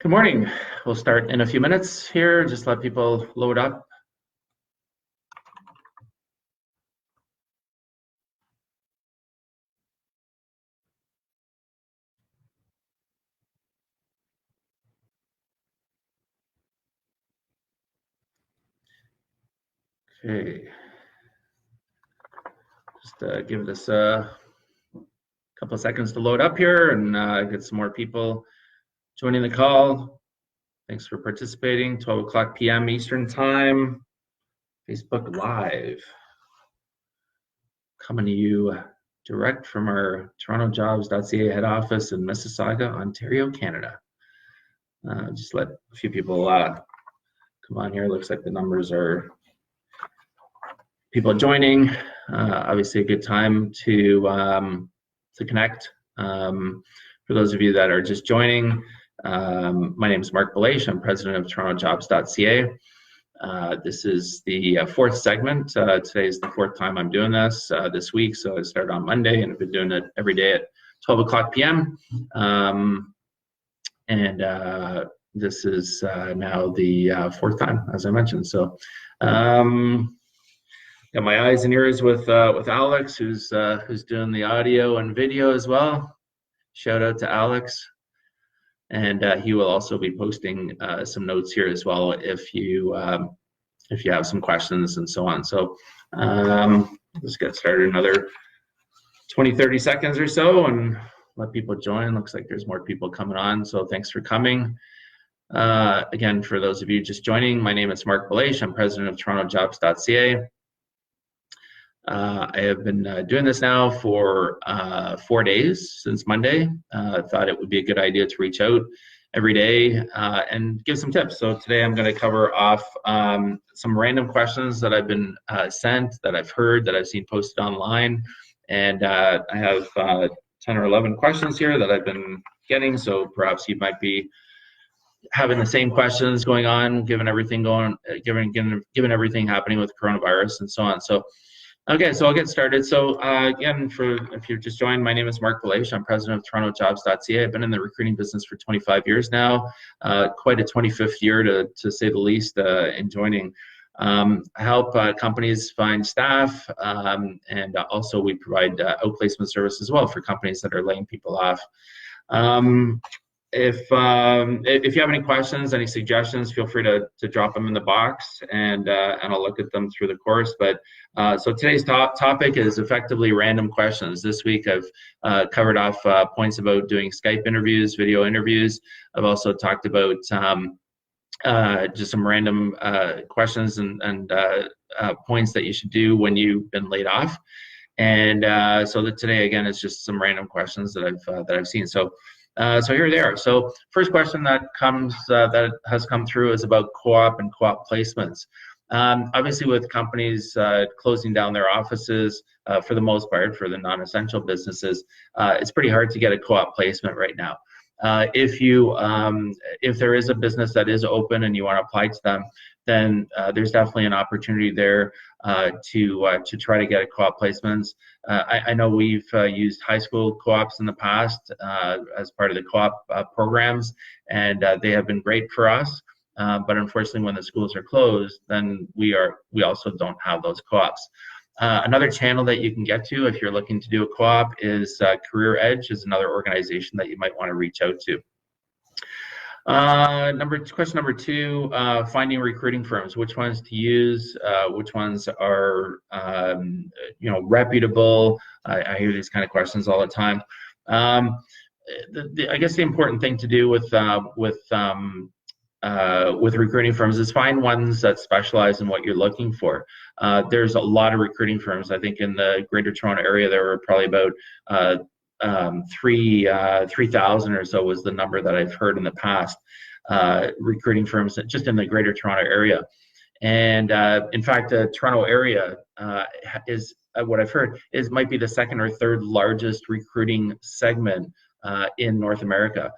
Good morning. We'll start in a few minutes here. Just let people load up. Okay. Just give this a couple of seconds to load up here and get some more people joining the call. Thanks for participating. 12 o'clock p.m. Eastern Time. Facebook Live. Coming to you direct from our TorontoJobs.ca head office in Mississauga, Ontario, Canada. Just let a few people come on here. Looks like the numbers are people joining. Obviously a good time to connect. For those of you that are just joining, my name is Marc Belaiche. I'm president of TorontoJobs.ca. This is the fourth segment. Today is the fourth time I'm doing this week. So I started on Monday and I've been doing it every day at 12 o'clock p.m. This is now the fourth time, as I mentioned. So got my eyes and ears with Alex, who's doing the audio and video as well. Shout out to Alex. And he will also be posting some notes here as well if you have some questions and so on. So let's get started another 20-30 seconds or so and let people join. Looks like there's more people coming on, so thanks for coming. Again, for those of you just joining, my name is Marc Belaiche. I'm president of TorontoJobs.ca. I have been doing this now for 4 days since Monday. Thought it would be a good idea to reach out every day and give some tips. So today I'm going to cover off some random questions that I've been sent, that I've heard, that I've seen posted online. And I have 10 or 11 questions here that I've been getting. So perhaps you might be having the same questions going on, given everything given everything happening with coronavirus and so on. So okay, so I'll get started. So again, if you've just joined, my name is Marc Belaiche. I'm president of TorontoJobs.ca. I've been in the recruiting business for 25 years now, quite a 25th year to say the least in joining. I help companies find staff, and also we provide outplacement service as well for companies that are laying people off. If you have any questions, any suggestions, feel free to drop them in the box, and I'll look at them through the course. But so today's topic is effectively random questions. This week I've covered off points about doing Skype interviews, video interviews. I've also talked about just some random questions and points that you should do when you've been laid off. And so that today again is just some random questions that I've seen. So here they are. So first question that has come through is about co-op and co-op placements. Obviously, with companies closing down their offices for the most part, for the non-essential businesses, it's pretty hard to get a co-op placement right now. If there is a business that is open and you want to apply to them, then there's definitely an opportunity there to try to get a co-op placements. I know we've used high school co-ops in the past as part of the co-op programs, and they have been great for us. But unfortunately, when the schools are closed, then we also don't have those co-ops. Another channel that you can get to if you're looking to do a co-op is Career Edge is another organization that you might want to reach out to. Question number two, finding recruiting firms, which ones to use, which ones are reputable. I hear these kind of questions all the time. I guess the important thing to do with recruiting firms is find ones that specialize in what you're looking for. There's a lot of recruiting firms. I think in the Greater Toronto area there were probably about 3,000 or so was the number that I've heard in the past, recruiting firms just in the Greater Toronto area. And in fact, the Toronto area is what I've heard might be the second or third largest recruiting segment in North America,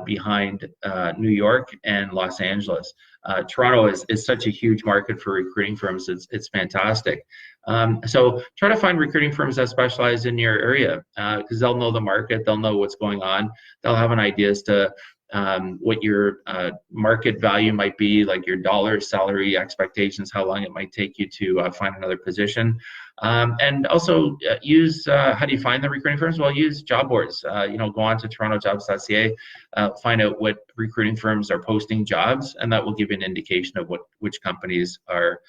behind New York and Los Angeles. Toronto is such a huge market for recruiting firms. It's fantastic. So try to find recruiting firms that specialize in your area, because they'll know the market, they'll know what's going on, they'll have an idea as to what your market value might be, like your dollar salary expectations, how long it might take you to find another position. And also use, how do you find the recruiting firms? Well, use job boards. Go on to TorontoJobs.ca, find out what recruiting firms are posting jobs, and that will give you an indication of which companies are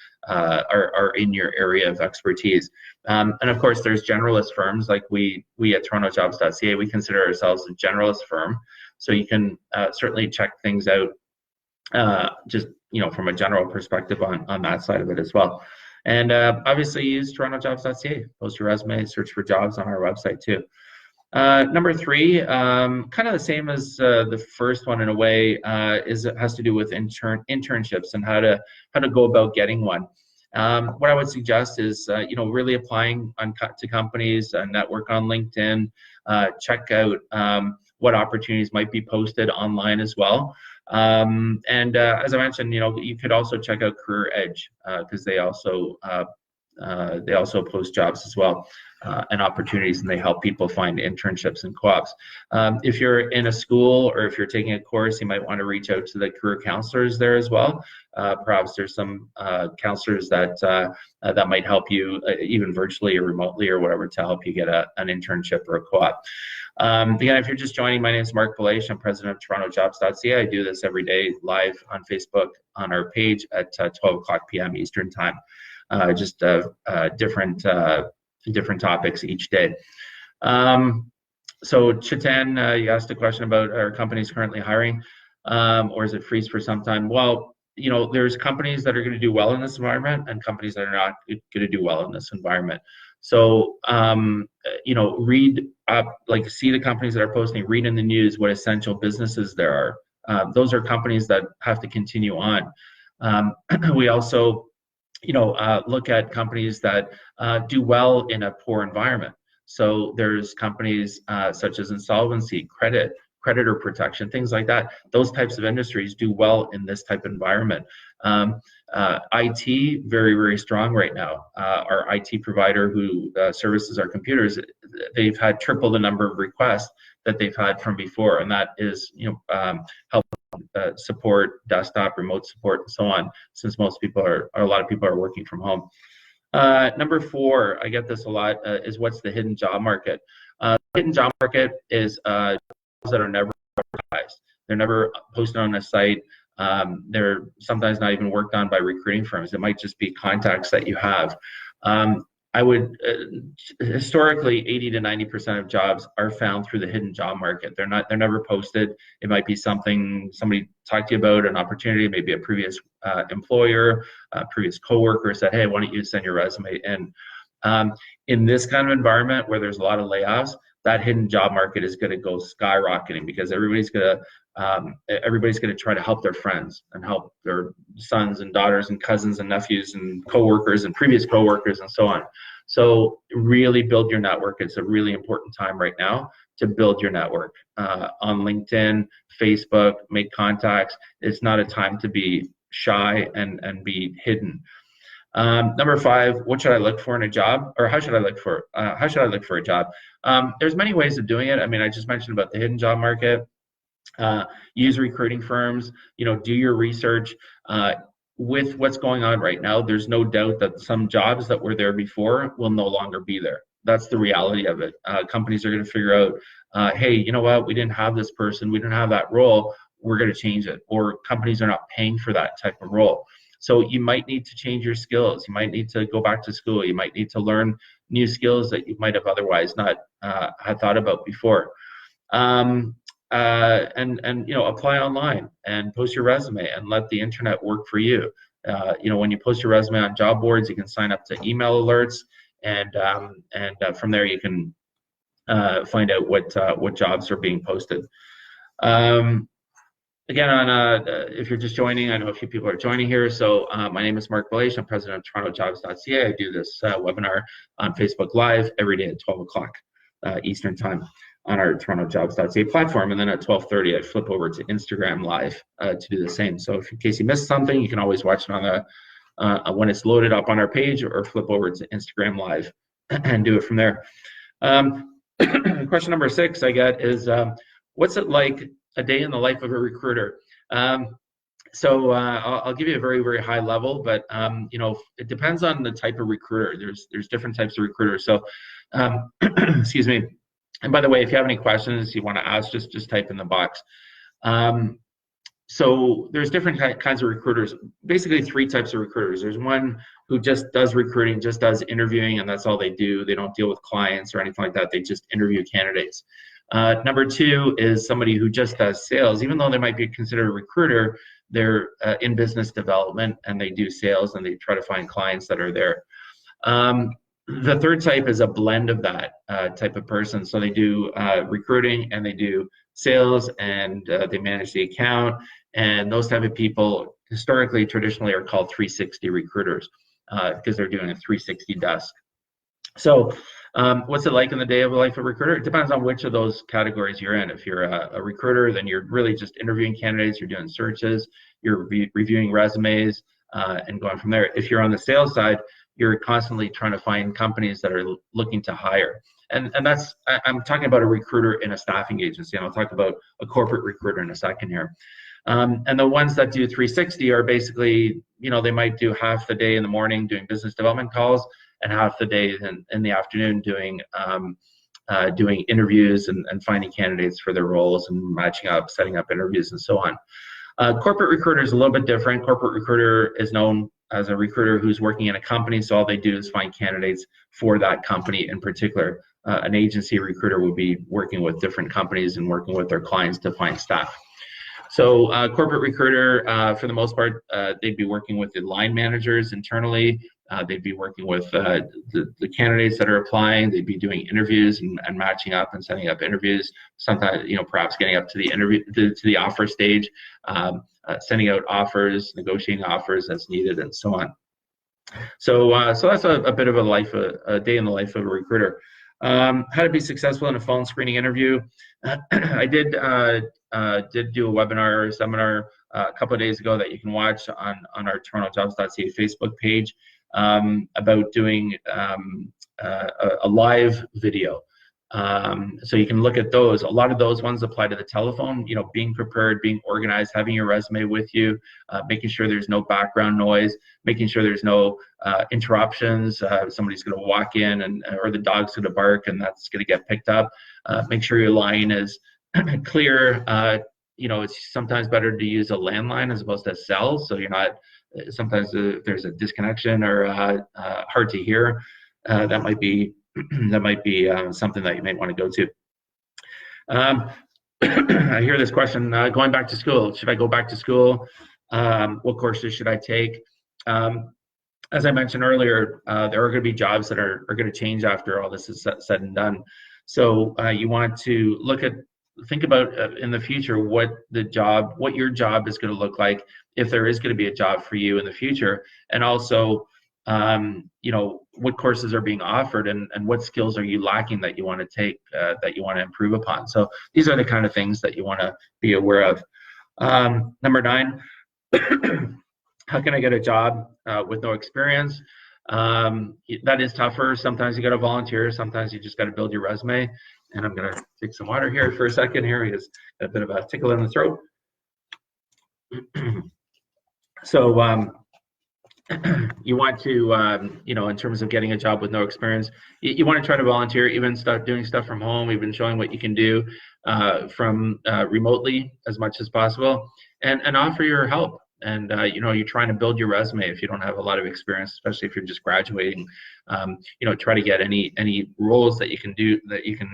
in your area of expertise. And of course, there's generalist firms like we at TorontoJobs.ca. We consider ourselves a generalist firm, so you can certainly check things out just from a general perspective on that side of it as well. And obviously use TorontoJobs.ca. Post your resume, search for jobs on our website too. Number 3, kind of the same as the first one in a way, it has to do with internships and how to go about getting one. What I would suggest is really applying to companies, network on LinkedIn, check out what opportunities might be posted online as well. And as I mentioned, you could also check out Career Edge because they also post jobs as well and opportunities, and they help people find internships and co-ops. If you're in a school or if you're taking a course, you might want to reach out to the career counselors there as well. Perhaps there's some counselors that might help you even virtually or remotely or whatever to help you get an internship or a co-op. Again, if you're just joining, my name is Marc Belaiche. I'm president of TorontoJobs.ca. I do this every day live on Facebook on our page at 12 o'clock p.m. Eastern time. Just different topics each day. So Chetan, you asked a question about, are companies currently hiring, or is it freeze for some time? Well, there's companies that are going to do well in this environment and companies that are not going to do well in this environment. So, read up, like see the companies that are posting, read in the news what essential businesses there are. Those are companies that have to continue on. We also, look at companies that do well in a poor environment. So there's companies such as insolvency, creditor protection, things like that. Those types of industries do well in this type of environment. IT, very, very strong right now. Our IT provider who services our computers, they've had triple the number of requests that they've had from before, and that is, help support desktop, remote support, and so on, since a lot of people are working from home. Number 4, I get this a lot, is what's the hidden job market? The hidden job market is jobs that are never advertised. They're never posted on a site. They're sometimes not even worked on by recruiting firms. It might just be contacts that you have. I would historically 80 to 90% of jobs are found through the hidden job market. They're never posted. It might be something somebody talked to you about, an opportunity, maybe a previous employer, a previous coworker said, hey, why don't you send your resume in? In this kind of environment where there's a lot of layoffs, that hidden job market is going to go skyrocketing because everybody's going to try to help their friends and help their sons and daughters and cousins and nephews and coworkers and previous coworkers and so on. So really build your network. It's a really important time right now to build your network on LinkedIn, Facebook, make contacts. It's not a time to be shy and be hidden. Number 5, what should I look for in a job, or how should I look for a job? There's many ways of doing it. I mean, I just mentioned about the hidden job market. Use recruiting firms. Do your research. With what's going on right now, there's no doubt that some jobs that were there before will no longer be there. That's the reality of it. Companies are going to figure out, hey, you know what? We didn't have this person. We didn't have that role. We're going to change it. Or companies are not paying for that type of role. So you might need to change your skills. You might need to go back to school. You might need to learn new skills that you might have otherwise not had thought about before. And apply online and post your resume and let the internet work for you. When you post your resume on job boards, you can sign up to email alerts, and from there you can find out what jobs are being posted. Again, if you're just joining, I know a few people are joining here. So my name is Marc Belaiche. I'm president of TorontoJobs.ca. I do this webinar on Facebook Live every day at 12 o'clock Eastern time on our TorontoJobs.ca platform. And then at 12:30, I flip over to Instagram Live to do the same. So if in case you missed something, you can always watch it on when it's loaded up on our page, or flip over to Instagram Live and do it from there. Question number 6 I get is, what's it like a day in the life of a recruiter. I'll give you a very, very high level, but it depends on the type of recruiter. There's different types of recruiters. So, excuse me. And by the way, if you have any questions you want to ask, just type in the box. So there's different kinds of recruiters, basically 3 types of recruiters. There's one who just does recruiting, just does interviewing, and that's all they do. They don't deal with clients or anything like that. They just interview candidates. Number 2 is somebody who just does sales. Even though they might be considered a recruiter, they're in business development and they do sales and they try to find clients that are there. The 3rd type is a blend of that type of person. So they do recruiting and they do sales and they manage the account. And those type of people historically, traditionally are called 360 recruiters because they're doing a 360 desk. So what's it like in the day of the life of a recruiter? It depends on which of those categories you're in. If you're a recruiter, then you're really just interviewing candidates, you're doing searches, you're reviewing resumes and going from there. If you're on the sales side, you're constantly trying to find companies that are looking to hire. And that's, I'm talking about a recruiter in a staffing agency, and I'll talk about a corporate recruiter in a second here. And the ones that do 360 are basically, they might do half the day in the morning doing business development calls and half the day in the afternoon doing interviews and finding candidates for their roles and matching up, setting up interviews and so on. Corporate recruiter is a little bit different. Corporate recruiter is known as a recruiter who's working in a company, so all they do is find candidates for that company in particular. An agency recruiter would be working with different companies and working with their clients to find staff. So corporate recruiter, for the most part, they'd be working with the line managers internally. They'd be working with the candidates that are applying. They'd be doing interviews and matching up and setting up interviews. Sometimes, perhaps getting up to the interview to the offer stage, sending out offers, negotiating offers as needed, and so on. So that's a bit of a day in the life of a recruiter. How to be successful in a phone screening interview. I did do a webinar or seminar a couple of days ago that you can watch on our TorontoJobs.ca Facebook page about doing a live video. So you can look at those. A lot of those ones apply to the telephone, being prepared, being organized, having your resume with you, making sure there's no background noise, making sure there's no interruptions. Somebody's going to walk in or the dog's going to bark and that's going to get picked up. Make sure your line is clear. It's sometimes better to use a landline as opposed to a cell. So you're not, sometimes if there's a disconnection or hard to hear, that might be something that you may want to go to. I hear this question, going back to school. Should I go back to school? What courses should I take? As I mentioned earlier, there are going to be jobs that are going to change after all this is said and done. So you want to think about in the future what your job is going to look like, if there is going to be a job for you in the future, and also what courses are being offered and what skills are you lacking that you want to take, that you want to improve upon. So these are the kind of things that you want to be aware of. Number 9, how can I get a job with no experience? That is tougher. Sometimes you got to volunteer. Sometimes you just got to build your resume. And I'm going to take some water here for a second here because got a bit of a tickle in the throat. So you want to, in terms of getting a job with no experience, you want to try to volunteer, even start doing stuff from home, even showing what you can do from remotely as much as possible, and offer your help. And you're trying to build your resume if you don't have a lot of experience, especially if you're just graduating. Try to get any roles that you can do, that you can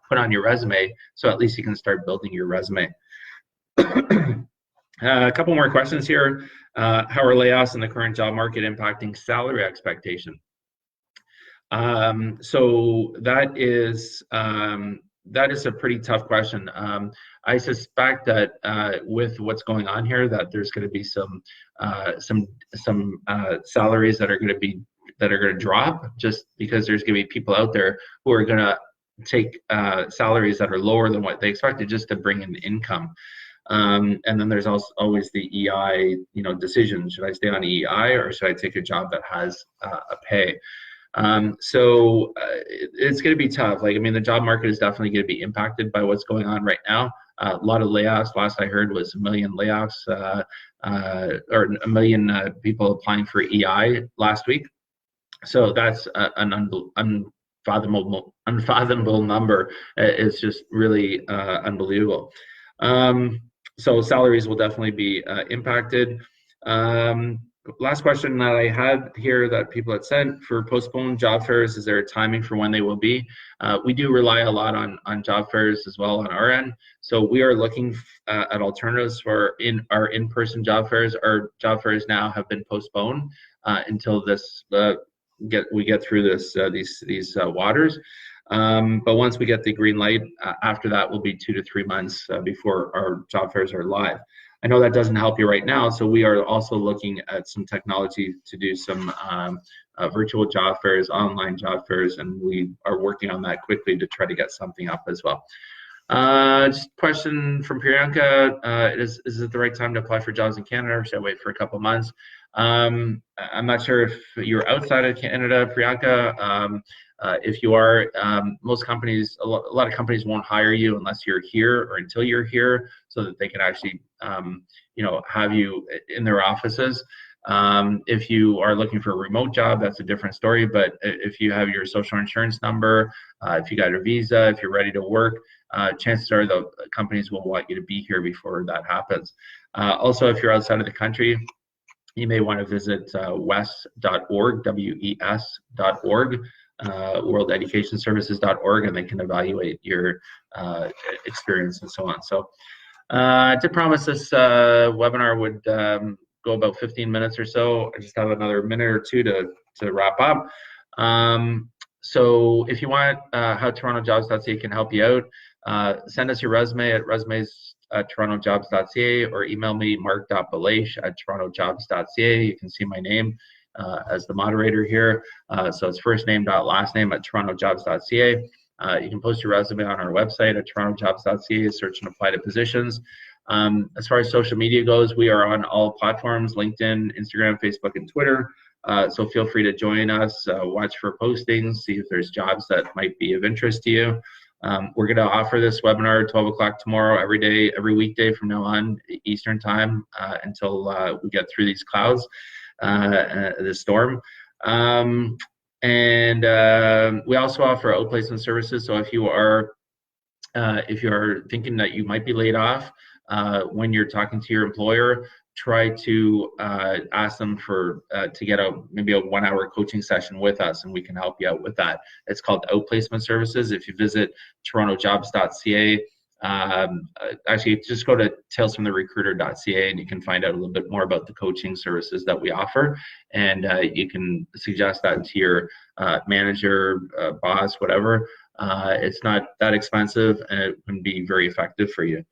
put on your resume, so at least you can start building your resume. A couple more questions here. How are layoffs in the current job market impacting salary expectation? So that is a pretty tough question. I suspect that with what's going on here, that there's going to be some salaries that are going to drop, just because there's going to be people out there who are going to take salaries that are lower than what they expected just to bring in income. And then there's also always the EI, decision. Should I stay on EI or should I take a job that has a pay? So it's going to be tough. The job market is definitely going to be impacted by what's going on right now. A lot of layoffs. Last I heard was 1 million layoffs, or 1 million people applying for EI last week. So that's an unfathomable number. It's just really unbelievable. So salaries will definitely be impacted. Last question that I had here that people had sent: for postponed job fairs, is there a timing for when they will be? We do rely a lot on job fairs as well on our end. So we are looking at alternatives for our in-person job fairs. Our job fairs now have been postponed until this we get through these waters. But once we get the green light, after that will be 2 to 3 months before our job fairs are live. I know that doesn't help you right now, so we are also looking at some technology to do some virtual job fairs, online job fairs, and we are working on that quickly to try to get something up as well. Just a question from Priyanka: is it the right time to apply for jobs in Canada, or should I wait for a couple months? I'm not sure if you're outside of Canada, Priyanka. If you are, most companies, a lot of companies won't hire you unless you're here or until you're here, so that they can actually, have you in their offices. If you are looking for a remote job, that's a different story. But if you have your social insurance number, if you got a visa, if you're ready to work, chances are the companies will want you to be here before that happens. Also, if you're outside of the country, you may want to visit wes.org, WES.org, worldeducationservices.org, and they can evaluate your experience and so on. So I did promise this webinar would go about 15 minutes or so. I just have another minute or two to wrap up. So if you want how TorontoJobs.ca can help you out, send us your resume at resumes@TorontoJobs.ca, or email me, marc.belaiche@TorontoJobs.ca. You can see my name as the moderator here. So it's first name dot last name at TorontoJobs.ca. You can post your resume on our website at TorontoJobs.ca, search and apply to positions. As far as social media goes, we are on all platforms: LinkedIn, Instagram, Facebook, and Twitter. So feel free to join us, watch for postings, see if there's jobs that might be of interest to you. We're going to offer this webinar at 12 o'clock tomorrow, every day, every weekday from now on, Eastern time, until we get through these clouds, the storm. And we also offer outplacement services. So if you are thinking that you might be laid off, when you're talking to your employer, try to ask them for to get maybe a 1-hour coaching session with us, and we can help you out with that. It's called outplacement services. If you visit TorontoJobs.ca, actually just go to talesfromtherecruiter.ca, and you can find out a little bit more about the coaching services that we offer, and you can suggest that to your manager, boss, whatever. It's not that expensive, and it can be very effective for you.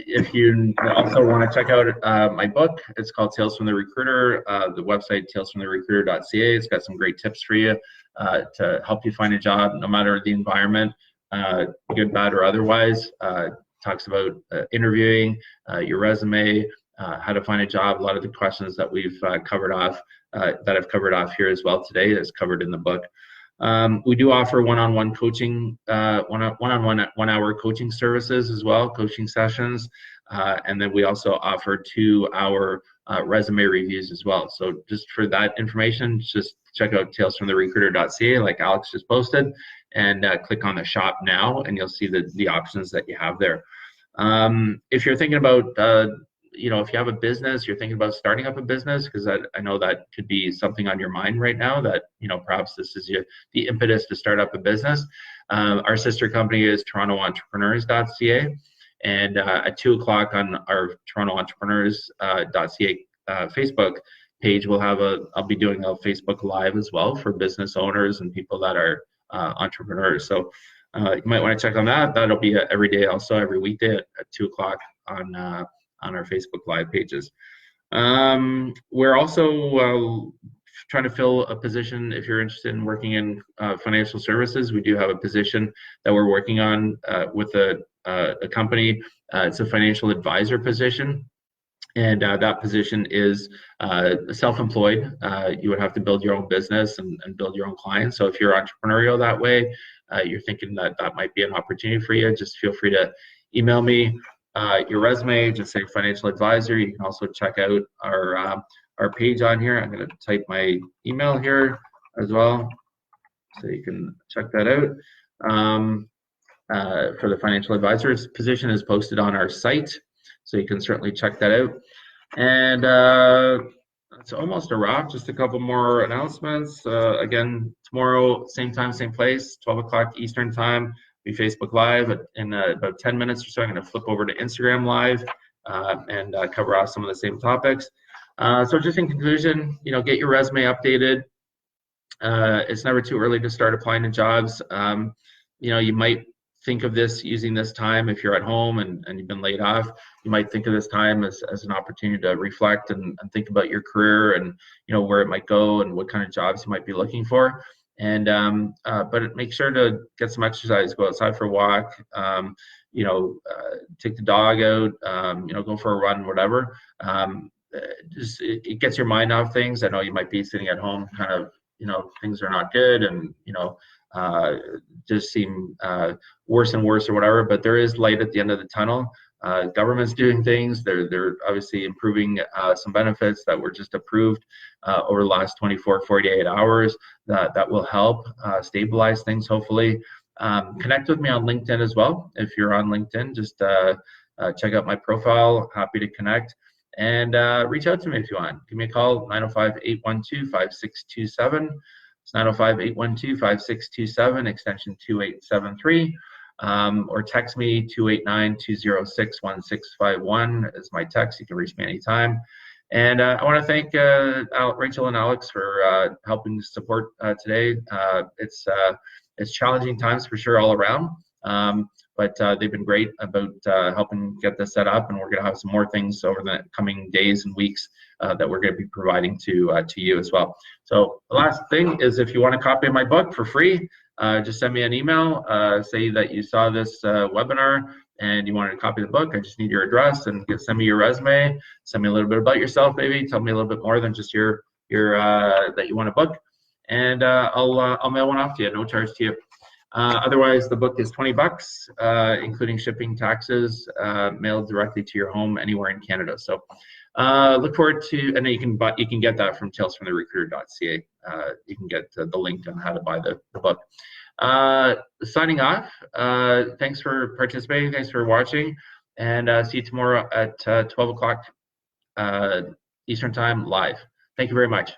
If you also want to check out my book, it's called Tales from the Recruiter. The website, talesfromtherecruiter.ca. It's got some great tips for you to help you find a job, no matter the environment, good, bad, or otherwise. Talks about interviewing, your resume, how to find a job. A lot of the questions that we've covered off, that I've covered off here as well today, is covered in the book. We do offer one-on-one coaching, one-on-one 1-hour coaching services as well, coaching sessions, and then we also offer 2-hour resume reviews as well. So just for that information, just check out talesfromtherecruiter.ca, like Alex just posted, and click on the shop now, and you'll see the options that you have there. If you're thinking about if you have a business, you're thinking about starting up a business, because I know that could be something on your mind right now, that perhaps this is the impetus to start up a business. Our sister company is TorontoEntrepreneurs.ca, and at 2 o'clock on our TorontoEntrepreneurs.ca Facebook page, I'll be doing a Facebook Live as well for business owners and people that are entrepreneurs. So you might want to check on that. That'll be every day, also every weekday at 2 o'clock on our Facebook Live pages. We're also trying to fill a position. If you're interested in working in financial services, we do have a position that we're working on with a company. It's a financial advisor position, And that position is self-employed. You would have to build your own business and build your own clients. So if you're entrepreneurial that way, you're thinking that that might be an opportunity for you, just feel free to email me your resume, just say financial advisor. You can also check out our page on here. I'm going to type my email here as well, so you can check that out. For the financial advisor's position is posted on our site, so you can certainly check that out. And it's almost a wrap. Just a couple more announcements. Again, tomorrow, same time, same place, 12 o'clock Eastern time. Be Facebook Live in about 10 minutes or so. I'm going to flip over to Instagram Live and cover off some of the same topics. So just in conclusion, get your resume updated. It's never too early to start applying to jobs. You might think of using this time if you're at home and you've been laid off. You might think of this time as an opportunity to reflect and think about your career and where it might go and what kind of jobs you might be looking for. And but make sure to get some exercise, go outside for a walk, take the dog out, go for a run, whatever. Just it gets your mind off things. I know you might be sitting at home kind of, things are not good and just seem worse and worse or whatever, but there is light at the end of the tunnel. Government's doing things. They're obviously improving some benefits that were just approved over the last 48 hours that will help stabilize things, hopefully. Connect with me on LinkedIn as well. If you're on LinkedIn, just check out my profile. Happy to connect. And reach out to me if you want. Give me a call, 905-812-5627. It's 905-812-5627, extension 2873. Or text me, 289-206-1651 is my text. You can reach me anytime. And I want to thank Rachel and Alex for helping support today. It's challenging times for sure all around. But they've been great about helping get this set up, and we're going to have some more things over the coming days and weeks that we're going to be providing to you as well. So the last thing is, if you want a copy of my book for free, just send me an email, say that you saw this webinar and you wanted a copy of the book. I just need your address and send me your resume, send me a little bit about yourself, maybe tell me a little bit more than just your that you want a book, and I'll mail one off to you, no charge to you. Otherwise, the book is $20, including shipping, taxes, mailed directly to your home anywhere in Canada. So look forward to, and then you can get that from talesfromtherecruiter.ca. You can get the link on how to buy the book. Signing off. Thanks for participating. Thanks for watching, and see you tomorrow at 12 o'clock Eastern Time live. Thank you very much.